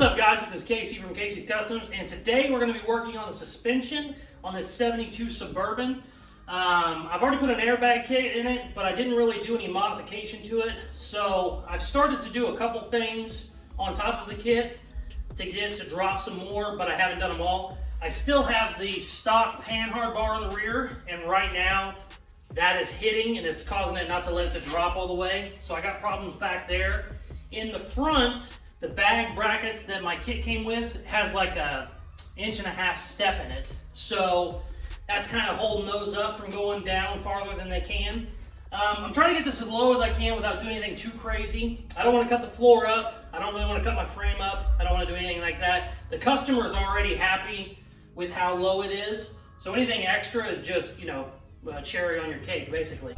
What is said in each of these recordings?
What's up, guys? This is Casey from Casey's Customs, and today we're going to be working on the suspension on this 72 Suburban. I've already put an airbag kit in it, but I didn't really do any modification to it. So I've started to do a couple things on top of the kit to get it to drop some more, but I haven't done them all. I still have the stock panhard bar in the rear, and right now that is hitting and it's causing it not to let it to drop all the way. So I got problems back there. In the front, the bag brackets that my kit came with has like a 1.5 inch step in it. So that's kind of holding those up from going down farther than they can. I'm trying to get this as low as I can without doing anything too crazy. I don't want to cut the floor up. I don't really want to cut my frame up. I don't want to do anything like that. The customer is already happy with how low it is. So anything extra is just, you know, a cherry on your cake, basically.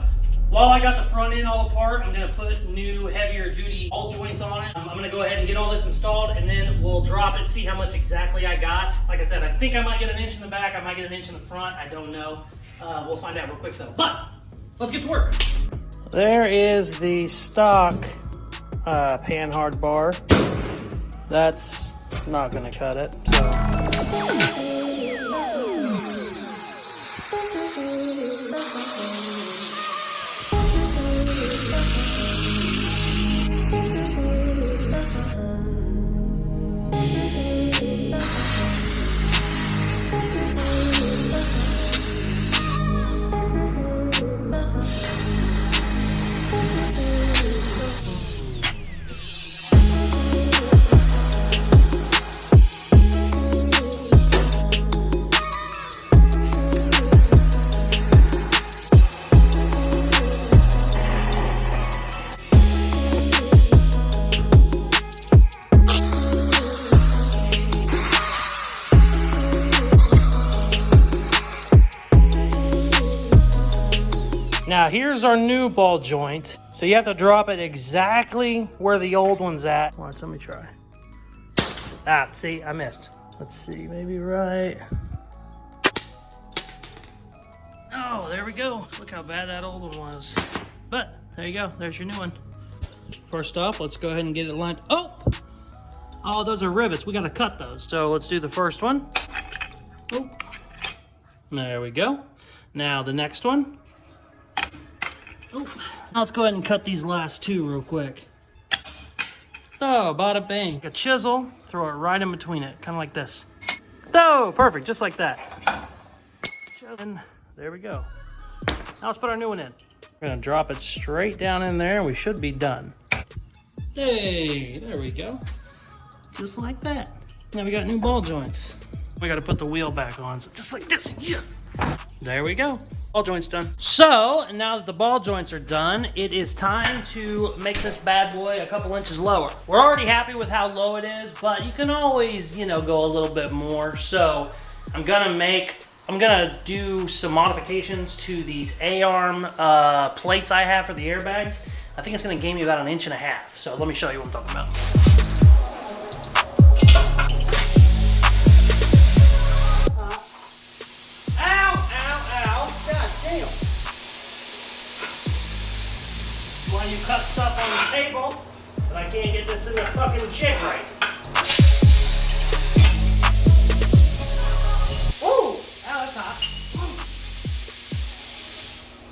While I got the front end all apart, I'm going to put new heavier duty ball joints on it. I'm going to go ahead and get all this installed, and then we'll drop it, see how much exactly I got. Like I said, I think I might get 1 inch in the back, I might get 1 inch in the front, I don't know. We'll find out real quick though. But let's get to work. There is the stock panhard bar. That's not going to cut it, so. Now here's our new ball joint. So you have to drop it exactly where the old one's at. Let me try. Ah, see, I missed. Let's see, maybe right. Oh, there we go. Look how bad that old one was. But there you go, there's your new one. First off, let's go ahead and get it lined. Oh, those are rivets, we gotta cut those. So let's do the first one. Oh, there we go. Now the next one. Now let's go ahead and cut these last two real quick. Oh, bada bing. A chisel, throw it right in between it, kind of like this. Oh, perfect, just like that. And there we go. Now let's put our new one in. We're gonna drop it straight down in there and we should be done. Hey, there we go. Just like that. Now we got new ball joints. We gotta put the wheel back on, so just like this, yeah. There we go. Ball joints done. So, now that the ball joints are done, it is time to make this bad boy a couple inches lower. We're already happy with how low it is, but you can always, you know, go a little bit more. So, I'm gonna do some modifications to these A-arm plates I have for the airbags. I think it's gonna gain me about 1.5 inches. So, let me show you what I'm talking about. Why you cut stuff on the table, but I can't get this in the fucking jig right. Ooh, ow, that's hot.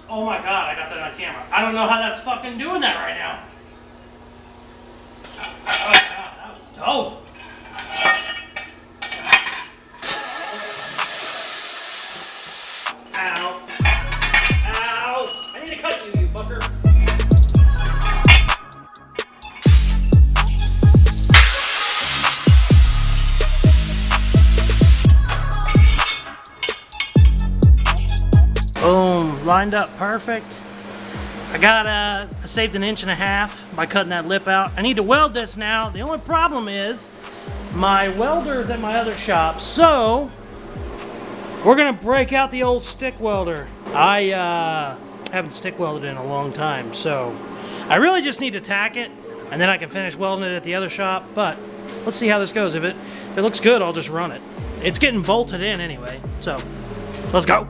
Oh my god, I got that on camera. I don't know how that's fucking doing that right now. Oh god, that was dope. Ow. Ow. I need to cut you, you fucker. Boom, lined up perfect. I saved 1.5 inches by cutting that lip out. I need to weld this now. The only problem is my welder's at my other shop, so we're gonna break out the old stick welder. I haven't stick welded in a long time, so I really just need to tack it, and then I can finish welding it at the other shop. But let's see how this goes. If it looks good, I'll just run it. It's getting bolted in anyway, so let's go.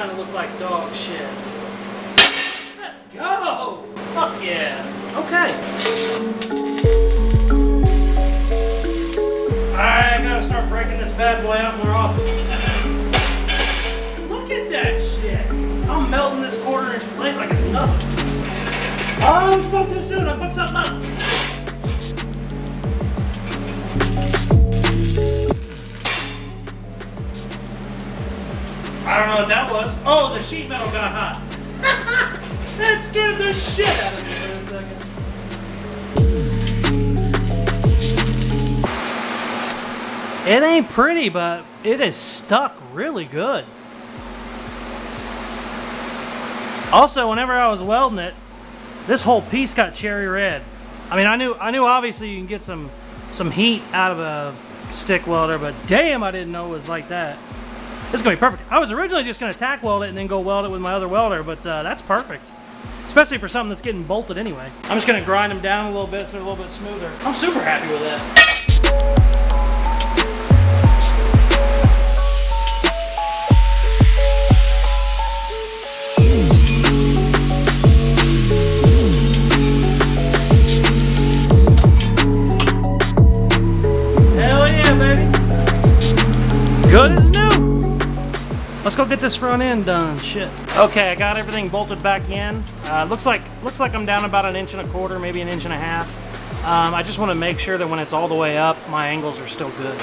kind of look like dog shit. Let's go! Fuck yeah. Okay. I gotta start breaking this bad boy out more often. Look at that shit. I'm melting this quarter-inch plate like it's nothing. Oh, I spoke too soon. I fucked something up. I don't know what that was. Oh, the sheet metal got hot. That scared the shit out of me for a second. It ain't pretty, but it is stuck really good. Also, whenever I was welding it, this whole piece got cherry red. I mean, I knew obviously you can get some heat out of a stick welder, but damn, I didn't know it was like that. This is gonna be perfect. I was originally just gonna tack weld it and then go weld it with my other welder, but that's perfect. Especially for something that's getting bolted anyway. I'm just gonna grind them down a little bit so they're a little bit smoother. I'm super happy with that. Hell yeah, baby. Good as new. Let's go get this front end done. Shit. Okay, I got everything bolted back in. Looks like I'm down about 1.25 inches, maybe 1.5 inches. I just want to make sure that when it's all the way up, my angles are still good.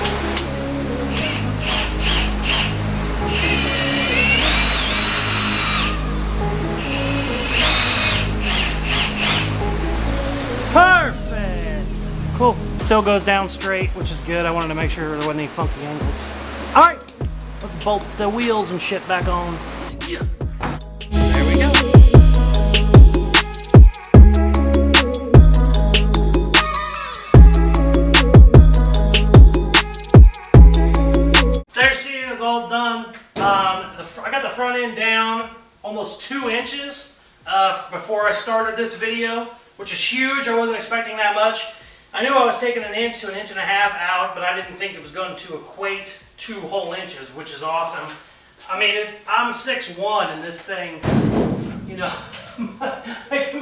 Perfect. Cool. Still goes down straight, which is good. I wanted to make sure there wasn't any funky angles. All right. Let's bolt the wheels and shit back on. Yeah. There we go. There she is, all done. I got the front end down almost 2 inches before I started this video, which is huge. I wasn't expecting that much. I knew I was taking 1 inch to 1.5 inches out, but I didn't think it was going to equate 2 whole inches, which is awesome. I mean, I'm 6'1", and this thing, you know,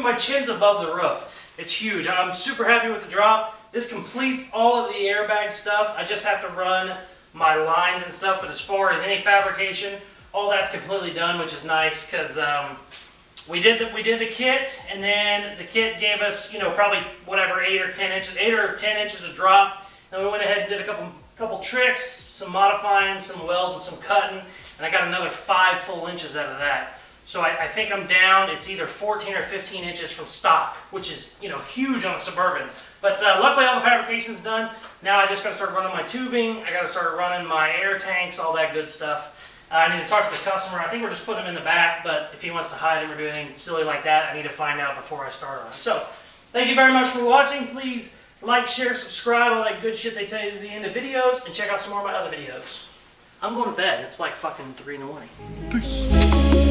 my chin's above the roof. It's huge. I'm super happy with the drop. This completes all of the airbag stuff. I just have to run my lines and stuff, but as far as any fabrication, all that's completely done, which is nice because we did the kit, and then the kit gave us, you know, probably whatever 8 or 10 inches of drop. And we went ahead and did a couple tricks, some modifying, some welding, some cutting, and I got another 5 full inches out of that. So I think I'm down. It's either 14 or 15 inches from stock, which is, you know, huge on a Suburban. But luckily all the fabrication's done. Now I just got to start running my tubing. I got to start running my air tanks, all that good stuff. I need to talk to the customer. I think we're just putting him in the back, but if he wants to hide him or do anything silly like that, I need to find out before I start on it. So, thank you very much for watching. Please like, share, subscribe, all that good shit they tell you at the end of videos, and check out some more of my other videos. I'm going to bed. It's like fucking 3 in the morning. Peace.